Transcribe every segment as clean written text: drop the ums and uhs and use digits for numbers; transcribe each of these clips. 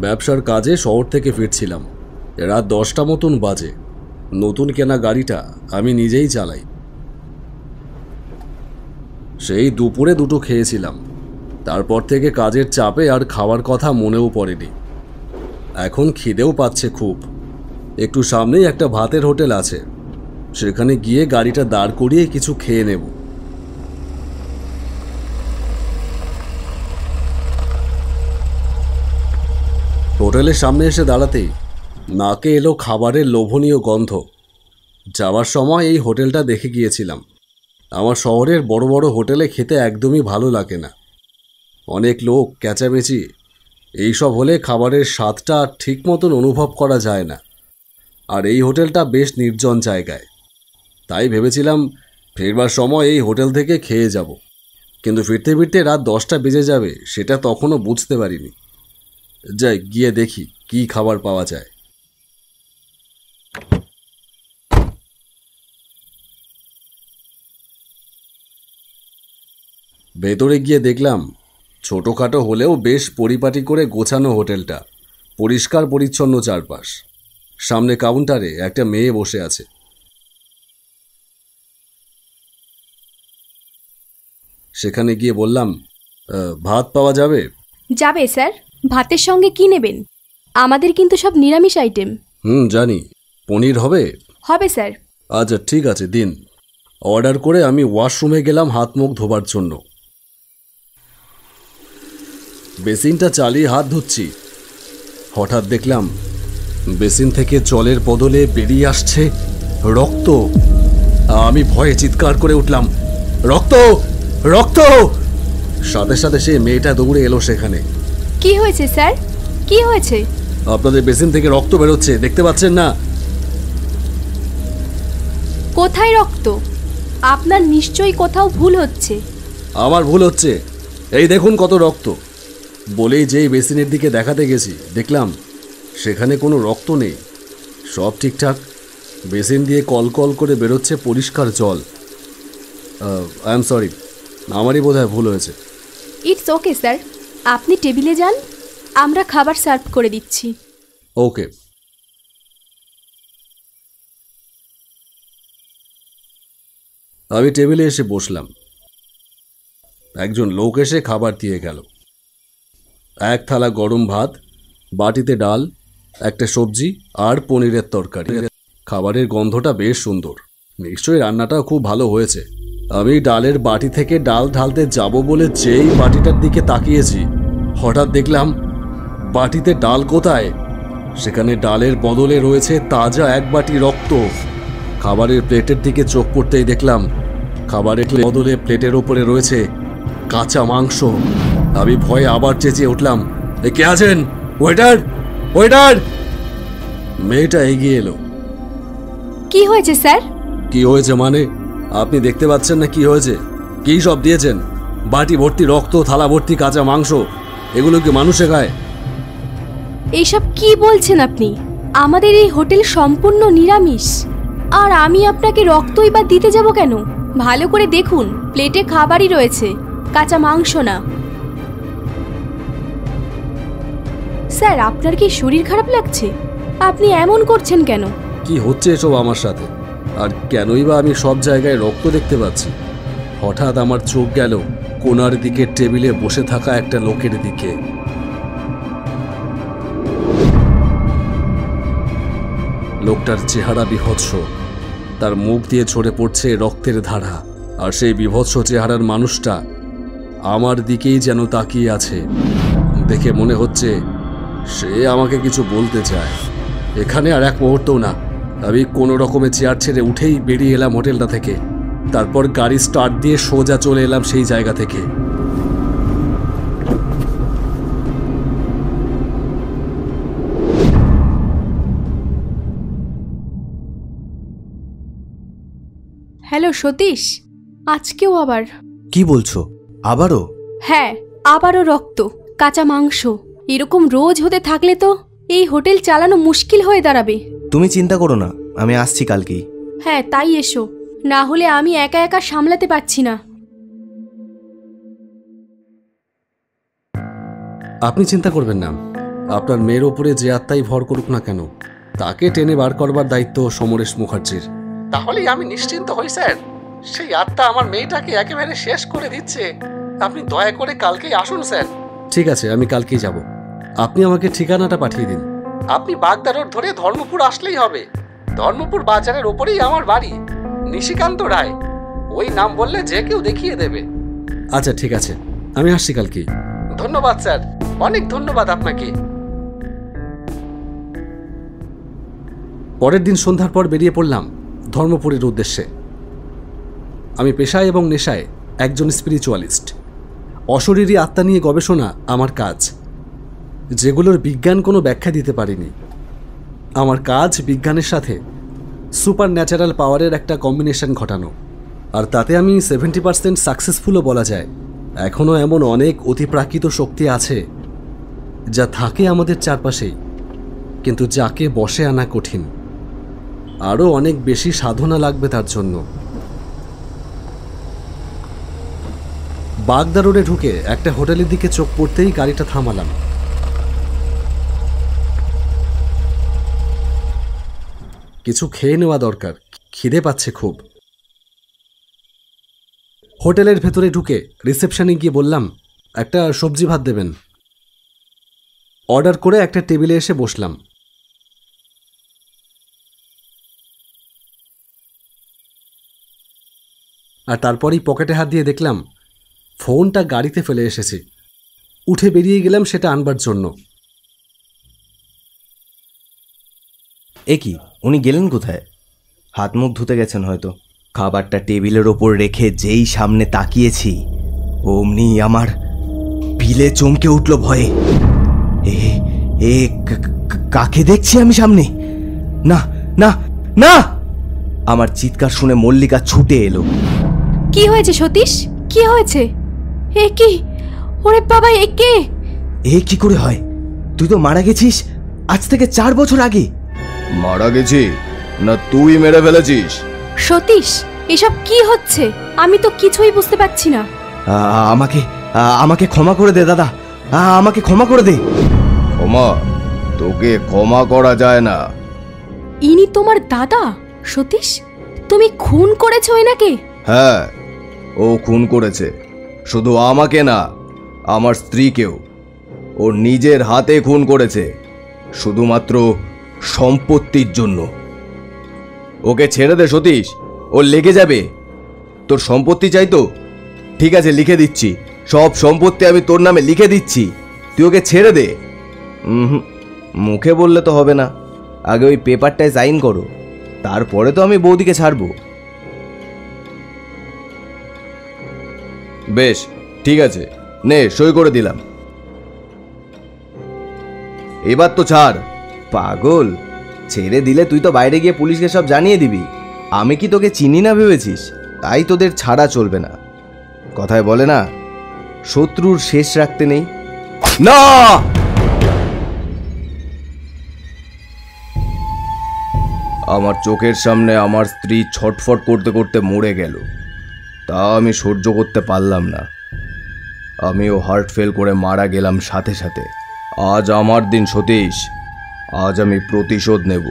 ব্যবসার কাজে শহর থেকে ফিরছিলাম। রাত 10টা মতন বাজে। নতুন কেনা গাড়িটা আমি নিজেই চালাই। সেই দুপুরে দুটো খেয়েছিলাম। তারপর থেকে কাজের চাপে আর খাওয়ার কথা মনেও পড়েনি। এখন খিদেও পাচ্ছে খুব। একটু সামনেই একটা ভাতের হোটেল আছে, সেখানে গিয়ে গাড়িটা দাঁড় করিয়ে কিছু খেয়ে নেব। হোটেলের সামনে এসে দাঁড়াতেই নাকে এলো খাবারের লোভনীয় গন্ধ। যাওয়ার সময় এই হোটেলটা দেখে গিয়েছিলাম। আমার শহরের বড় বড় হোটেলে খেতে একদমই ভালো লাগে না। অনেক লোক, ক্যাচামেচি, এইসব হলে খাবারের স্বাদটা ঠিক মতন অনুভব করা যায় না। আর এই হোটেলটা বেশ নির্জন জায়গায়, তাই ভেবেছিলাম ফেরবার সময় এই হোটেল থেকে খেয়ে যাব। কিন্তু ফিরতে ফিরতে রাত 10টা বেজে যাবে সেটা তখনও বুঝতে পারিনি। যাই গিয়ে দেখি কি খাবার পাওয়া যায়। ভেতরে গিয়ে দেখলাম ছোটোখাটো হলেও বেশ পরিপাটি করে গোছানো হোটেলটা। পরিষ্কার পরিচ্ছন্ন চারপাশ। সামনে কাউন্টারে একটা মেয়ে বসে আছে। সেখানে গিয়ে বললাম, ভাত পাওয়া যাবে? যাবে স্যার। ভাতের সঙ্গে কি নেবেন? আমাদের কিন্তু সব নিরামিষ আইটেম। জানি। পনির হবে? হবে স্যার। আচ্ছা ঠিক আছে, দিন। অর্ডার করে আমি ওয়াশরুমে গেলাম হাত মুখ ধোবার জন্য। বেসিনটা চালিয়ে হাত ধুচ্ছি, হঠাৎ দেখলাম বেসিন থেকে জলের বদলে বেরিয়ে আসছে রক্ত। আমি ভয়ে চিৎকার করে উঠলাম, রক্ত রক্ত! সাথে সাথে সে মেয়েটা দৌড়ে এলো সেখানে। কি হয়েছে স্যার? কি হয়েছে? আপনাদের বেসিন থেকে রক্ত বেরোচ্ছে, দেখতে পাচ্ছেন না? কোথায় রক্ত? আপনার নিশ্চয়ই কোথাও ভুল হচ্ছে। আমার ভুল হচ্ছে? এই দেখুন কত রক্ত। বলেই যেই বেসিনের দিকে দেখাতে গেছি, দেখলাম সেখানে কোনো রক্ত নেই, সব ঠিকঠাক। বেসিন দিয়ে কল কল করে বেরোচ্ছে পরিষ্কার জল। আই এম সরি, আমারই বোধহয় ভুল হয়েছে। ইটস ওকে স্যার, আপনি টেবিলে যান, আমরা খাবার সার্ভ করে দিচ্ছি। ওকে। আমি টেবিলে এসে বসলাম। একজন লোক এসে খাবার দিয়ে গেল। এক থালা গরম ভাত, বাটিতে ডাল, একটা সবজি আর পনিরের তরকারি। খাবারের গন্ধটা বেশ সুন্দর, নিশ্চয়ই রান্নাটাও খুব ভালো হয়েছে। আমি ডালের বাটি থেকে ডাল ঢালতে যাব বলে যেই বাটিটার দিকে তাকিয়েছি, হঠাৎ দেখলাম বাটিতে ডাল কোথায়? সেখানে ডালের বদলে রয়েছে তাজা এক বাটি রক্ত। খাবারের প্লেটের দিকে চোখ পড়তেই দেখলাম খাবারের বদলে প্লেটের ওপরে রয়েছে কাঁচা মাংস। আমি ভয়ে আবার চেঁচিয়ে উঠলাম, কে আছেন? Waiter, waiter! মেয়েটা এগিয়ে এলো। কি হয়েছে স্যার? কি হয়েছে মানে? আপনি দেখতে পাচ্ছেন না কি হয়েছে? কি সব দিয়েছেন? বাটি ভর্তি রক্ত, থালা ভর্তি কাঁচা মাংস, এগুলো কি মানুষে খায়? এইসব কি বলছেন আপনি? আমাদের এই হোটেল সম্পূর্ণ নিরামিষ। আর আমি আপনাকে রক্তই বা দিতে যাব কেন? ভালো করে দেখুন, প্লেটে খাবারই রয়েছে, কাঁচা মাংস না। স্যার, আপনার কি শরীর খারাপ লাগছে? আপনি এমন করছেন কেন? কি হচ্ছে এসব আমার সাথে? আর কেনই বা আমি সব জায়গায় রক্ত দেখতে পাচ্ছি? হঠাৎ আমার চোখ গেল কোণার দিকে টেবিলে বসে থাকা একটা লোকের দিকে। লোকটার চেহারা বিভৎস, তার মুখ দিয়ে ঝরে পড়ছে রক্তের ধারা। আর সেই বিভৎস চেহারার মানুষটা আমার দিকেই যেন তাকিয়ে আছে। দেখে মনে হচ্ছে সে আমাকে কিছু বলতে চায়। এখানে আর এক মুহূর্তও না, আমি কোনো রকমে চেয়ার ছেড়ে উঠেই বেরিয়ে এলাম হোটেলটা থেকে। তারপর গাড়ি স্টার্ট দিয়ে সোজা চলে এলাম সেই জায়গা থেকে। হ্যালো সতীশ, আজকেও আবার? কি বলছো? আবারও? হ্যাঁ, আবারও রক্ত, কাঁচা মাংস। এরকম রোজ হতে থাকলে তো এই হোটেল চালানো মুশকিল হয়ে দাঁড়াবে। তুমি চিন্তা করো না, আমি আসছি কালকেই। হ্যাঁ, তাই এসো, না হলে আমি একা একা সামলাতে পারছি না। আপনি চিন্তা করবেন না, আপনার মেয়ের ওপরে যে আত্মাই ভর করুক না কেন, তাকে টেনে বার করবার দায়িত্ব সমরেশ মুখার্জির। তাহলেই আমি নিশ্চিন্ত হই স্যার। সেই আত্মা আমার মেয়েটাকে একেবারে শেষ করে দিচ্ছে। আপনি দয়া করে কালকেই আসুন স্যার। ঠিক আছে, আমি কালকেই যাব। আপনি আমাকে ঠিকানাটা পাঠিয়ে দিন। আপনি বাগদা রোড ধরে ধর্মপুর আসলেই হবে। ধর্মপুর বাজারের ওপরেই আমার বাড়ি, নিশিকান্ত রায়। ওই নাম বললে যে কেউ দেখিয়ে দেবে। আচ্ছা ঠিক আছে, আমি আসছি কালকেই। ধন্যবাদ স্যার, অনেক ধন্যবাদ আপনাকে। পরের দিন সন্ধ্যার পর বেরিয়ে পড়লাম ধর্মপুরের উদ্দেশ্যে। আমি পেশায় এবং নেশায় একজন স্পিরিচুয়ালিস্ট। অশরীরী আত্মা নিয়ে গবেষণা আমার কাজ, যেগুলোর বিজ্ঞান কোনো ব্যাখ্যা দিতে পারেনি। আমার কাজ বিজ্ঞানের সাথে সুপার ন্যাচারাল পাওয়ারের একটা কম্বিনেশন ঘটানো, আর তাতে আমি 70% সাকসেসফুলও বলা যায়। এখনও এমন অনেক অতিপ্রাকৃত শক্তি আছে যা থাকে আমাদের চারপাশেই, কিন্তু যাকে বশে আনা কঠিন। আরও অনেক বেশি সাধনা লাগবে তার জন্য। বাগদা রোডে ঢুকে একটা হোটেলের দিকে চোখ পড়তেই গাড়িটা থামালাম। কিছু খেয়ে নেওয়া দরকার, খিদে পাচ্ছে খুব। হোটেলের ভেতরে ঢুকে রিসেপশনে গিয়ে বললাম, একটা সবজি ভাত দেবেন। অর্ডার করে একটা টেবিলে এসে বসলাম। আর তারপরই পকেটে হাত দিয়ে দেখলাম ফোনটা গাড়িতে ফেলে এসেছি। উঠে বেরিয়ে গেলাম সেটা আনবার জন্য। এ কি, উনি গেলেন কোথায়? হাত মুখ ধুতে গেছেন হয়তো। খাবারটা টেবিলের ওপর রেখে যেই সামনে তাকিয়েছি, অমনি আমার পিলে চমকে উঠল ভয়ে। এ এ কাকে দেখছি আমি সামনে? না না না! আমার চিৎকার শুনে মল্লিকা ছুটে এলো। কি হয়েছে সতীশ? কি হয়েছে? এ কি? ওরে বাবা, এ কে? এ কি করে হয়? তুই তো মারা গেছিস আজ থেকে 4 বছর আগে। মারা গেছি না তুই মেরে ফেলেছিস? সতীশ, এসব কি হচ্ছে? আমি তো কিছুই বুঝতে পারছি না। আমাকে আমাকে ক্ষমা করে দে দাদা, আমাকে ক্ষমা করে দে। ক্ষমা? তোকে ক্ষমা করা যায় না। ইনি তোমার দাদা? সতীশ, তুমি খুন করেছো এনাকে? হ্যাঁ, ও খুন করেছে। শুধু আমাকে না, আমার স্ত্রীকেও। ও নিজের হাতে খুন করেছে, শুধুমাত্র সম্পত্তির জন্য। ওকে ছেড়ে দে সতীশ, ও লেগে যাবে। তোর সম্পত্তি চাই তো? ঠিক আছে, লিখে দিচ্ছি। সব সম্পত্তি আমি তোর নামে লিখে দিচ্ছি, তুই ওকে ছেড়ে দে। মুখে বললে তো হবে না, আগে ওই পেপারটায় সাইন করো, তারপরে তো আমি বৌদিকে ছাড়বো। বেশ, ঠিক আছে, নে সই করে দিলাম। এবার তো ছাড়। পাগল, ছেড়ে দিলে তুই তো বাইরে গিয়ে পুলিশকে সব জানিয়ে দিবি। আমি কি তোকে চিনি না ভেবেছিস? তাই তোদের ছাড়া চলবে না। কথায় বলে না, শত্রুর শেষ রাখতে নেই। না! আমার চোখের সামনে আমার স্ত্রী ছটফট করতে করতে মরে গেল, তা আমি সহ্য করতে পারলাম না। আমিও হার্ট ফেল করে মারা গেলাম সাথে সাথে। আজ আমার দিন সতীশ, আজ আমি প্রতিশোধ নেব।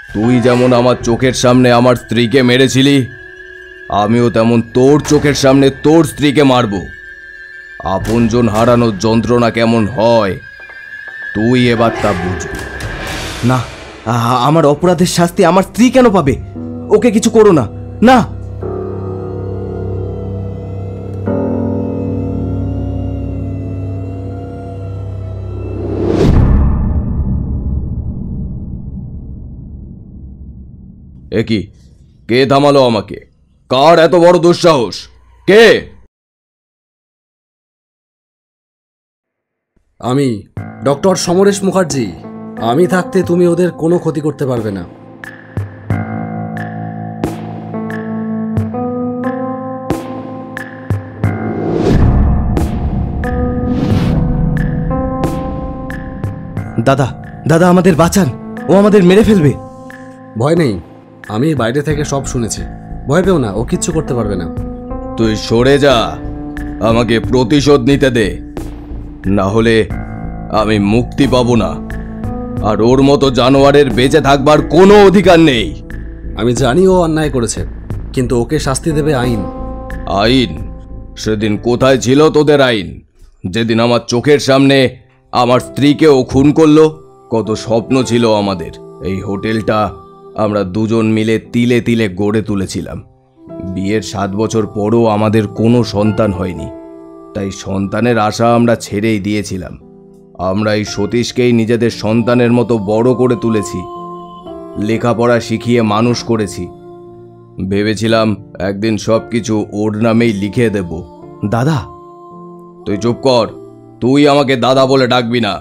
তুই যেমন আমার চোখের সামনে আমার স্ত্রীকে মেরেছিলি, আমিও তেমন তোর চোখের সামনে তোর স্ত্রীকে মারব। আপনজন হারানোর যন্ত্রণা কেমন হয় তুই এবার তা বুঝবি। না, আমার অপরাধের শাস্তি আমার স্ত্রী কেন পাবে? ওকে কিছু করো না। না, এ কি, কে থামালো আমাকে? কার এত বড় দুঃসাহস? কে? আমি ডক্টর সমরেশ মুখার্জি। আমি থাকতে তুমি ওদের কোনো ক্ষতি করতে পারবে না। দাদা দাদা, আমাদের বাঁচান, ও আমাদের মেরে ফেলবে। ভয় নেই, আমি বাইরে থেকে সব শুনেছি। ভয় পেও না, ও কিচ্ছু করতে পারবে না। তুই সরে যা, আমাকে প্রতিশোধ নিতে দে, না হলে আমি মুক্তি পাবো না, আর ওর মতো জানোয়ারের বেঁচে থাকবার কোনো অধিকার নেই। আমি জানি ও অন্যায় করেছে, কিন্তু ওকে শাস্তি দেবে আইন। আইন? সেদিন কোথায় ছিল তোদের আইন, যেদিন আমার চোখের সামনে আমার স্ত্রীকে ও খুন করলো? কত স্বপ্ন ছিল আমাদের। এই হোটেলটা আমরা দুজন মিলে তিলে তিলে গড়ে তুলেছিলাম। বিয়ের 7 বছর পরও আমাদের কোনো সন্তান হয়নি, তাই সন্তানের আশা আমরা ছেড়েই দিয়েছিলাম। আমরা এই সতীশকেই নিজেদের সন্তানের মতো বড় করে তুলেছি, লেখাপড়া শিখিয়ে মানুষ করেছি। ভেবেছিলাম একদিন সব কিছু ওর নামেই লিখে দেব। দাদা, তুই চুপ কর। তুই আমাকে দাদা বলে ডাকবি না।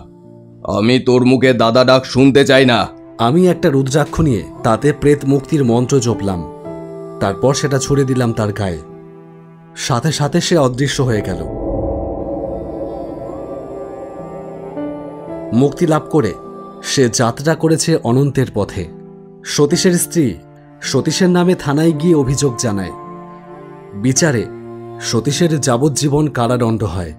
আমি তোর মুখে দাদা ডাক শুনতে চাই না। আমি একটা রুদ্রাক্ষ নিয়ে তাতে প্রেত মুক্তির মন্ত্র জপলাম, তারপর সেটা ছুড়ে দিলাম তার গায়ে। সাথে সাথে সে অদৃশ্য হয়ে গেল। মুক্তি লাভ করে সে যাত্রা করেছে অনন্তের পথে। সতীশের স্ত্রী সতীশের নামে থানায় গিয়ে অভিযোগ জানায়। বিচারে সতীশের যাবজ্জীবন কারাদণ্ড হয়।